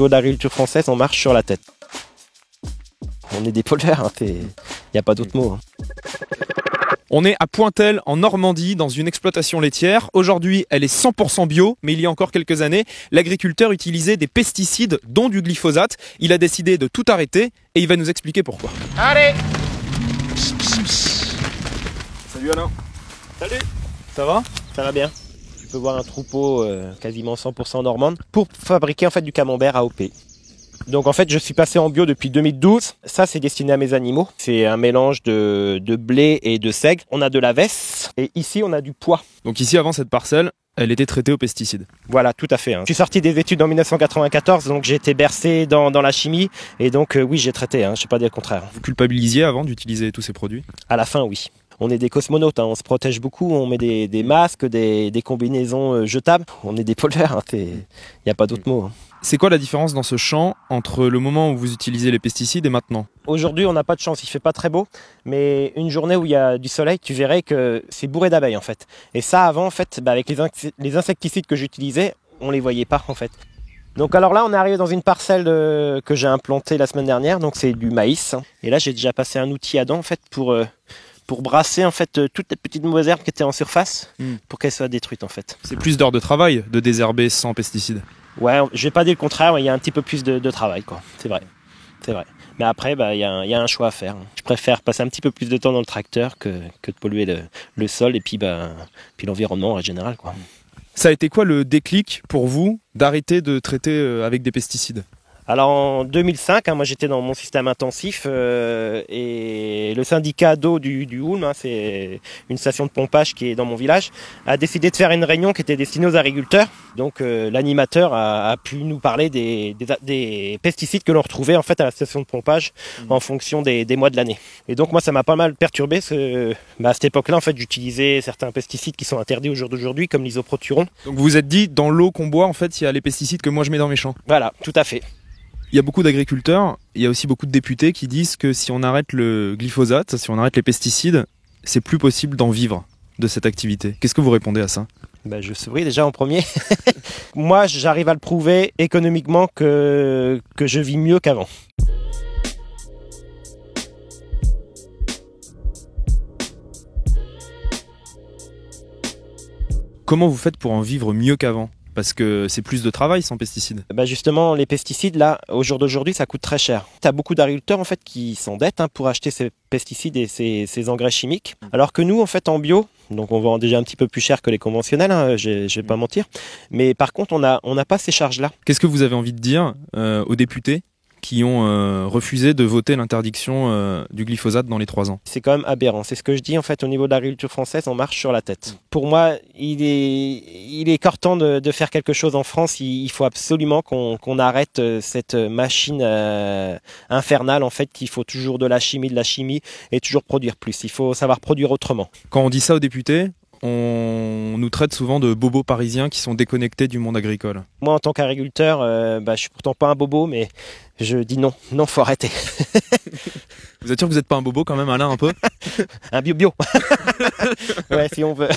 L'agriculture française, on marche sur la tête. On est des pollueurs, hein, il n'y a pas d'autre mot. Hein. On est à Pointel, en Normandie, dans une exploitation laitière. Aujourd'hui, elle est 100% bio, mais il y a encore quelques années, l'agriculteur utilisait des pesticides, dont du glyphosate. Il a décidé de tout arrêter et il va nous expliquer pourquoi. Allez! Salut Alain. Salut! Ça va? Ça va bien. Tu peux voir un troupeau quasiment 100% normande pour fabriquer en fait du camembert AOP. Donc en fait, je suis passé en bio depuis 2012. Ça, c'est destiné à mes animaux. C'est un mélange de blé et de seigle. On a de la vesse et ici, on a du pois. Donc ici, avant cette parcelle, elle était traitée aux pesticides. Voilà, tout à fait. Hein. Je suis sorti des études en 1994, donc j'ai été bercé dans la chimie. Et donc oui, j'ai traité, hein, je ne sais pas dire le contraire. Vous culpabilisiez avant d'utiliser tous ces produits? À la fin, oui. On est des cosmonautes, hein, on se protège beaucoup, on met des masques, des combinaisons jetables. On est des pollueurs, hein, il n'y a pas d'autre mot. Hein. C'est quoi la différence dans ce champ entre le moment où vous utilisez les pesticides et maintenant? Aujourd'hui, on n'a pas de chance, il fait pas très beau, mais une journée où il y a du soleil, tu verrais que c'est bourré d'abeilles en fait. Et ça, avant, en fait, avec les insecticides que j'utilisais, on les voyait pas en fait. Donc alors là, on est arrivé dans une parcelle que j'ai implantée la semaine dernière, donc c'est du maïs. Et là, j'ai déjà passé un outil à dents en fait pour brasser en fait toutes les petites mauvaises herbes qui étaient en surface pour qu'elles soient détruites en fait. C'est plus d'heures de travail de désherber sans pesticides. Ouais, je vais pas dire le contraire, il y a un petit peu plus de travail, quoi. C'est vrai, c'est vrai. Mais après, il y a un choix à faire. Je préfère passer un petit peu plus de temps dans le tracteur que de polluer le sol et puis l'environnement en général, quoi. Ça a été quoi le déclic pour vous d'arrêter de traiter avec des pesticides? Alors en 2005, hein, moi j'étais dans mon système intensif et le syndicat d'eau du Houlme, hein, c'est une station de pompage qui est dans mon village, a décidé de faire une réunion qui était destinée aux agriculteurs. Donc l'animateur a pu nous parler des pesticides que l'on retrouvait en fait à la station de pompage en fonction des mois de l'année. Et donc moi ça m'a pas mal perturbé. À cette époque-là en fait j'utilisais certains pesticides qui sont interdits au jour d'aujourd'hui comme l'isoproturon. Donc vous vous êtes dit dans l'eau qu'on boit en fait il y a les pesticides que moi je mets dans mes champs. Voilà, tout à fait. Il y a beaucoup d'agriculteurs, il y a aussi beaucoup de députés qui disent que si on arrête le glyphosate, si on arrête les pesticides, c'est plus possible d'en vivre de cette activité. Qu'est-ce que vous répondez à ça? Je souris déjà en premier. Moi, j'arrive à le prouver économiquement que je vis mieux qu'avant. Comment vous faites pour en vivre mieux qu'avant? Parce que c'est plus de travail sans pesticides. Justement, les pesticides, là, au jour d'aujourd'hui, ça coûte très cher. Tu as beaucoup d'agriculteurs en fait, qui s'endettent pour acheter ces pesticides et ces engrais chimiques. Alors que nous, en fait, en bio, donc on vend déjà un petit peu plus cher que les conventionnels, hein, je vais pas mentir. Mais par contre, on n'a pas ces charges-là. Qu'est-ce que vous avez envie de dire aux députés qui ont refusé de voter l'interdiction du glyphosate dans les 3 ans? C'est quand même aberrant. C'est ce que je dis en fait au niveau de l'agriculture française, on marche sur la tête. Pour moi, il est encore temps de faire quelque chose en France. Il faut absolument qu'on arrête cette machine infernale en fait, qu'il faut toujours de la chimie et toujours produire plus. Il faut savoir produire autrement. Quand on dit ça aux députés, on nous traite souvent de bobos parisiens qui sont déconnectés du monde agricole. Moi, en tant qu'agriculteur, je suis pourtant pas un bobo, mais je dis non, faut arrêter. Vous êtes sûr que vous n'êtes pas un bobo quand même, Alain, un peu? Un bio. Ouais, si on veut.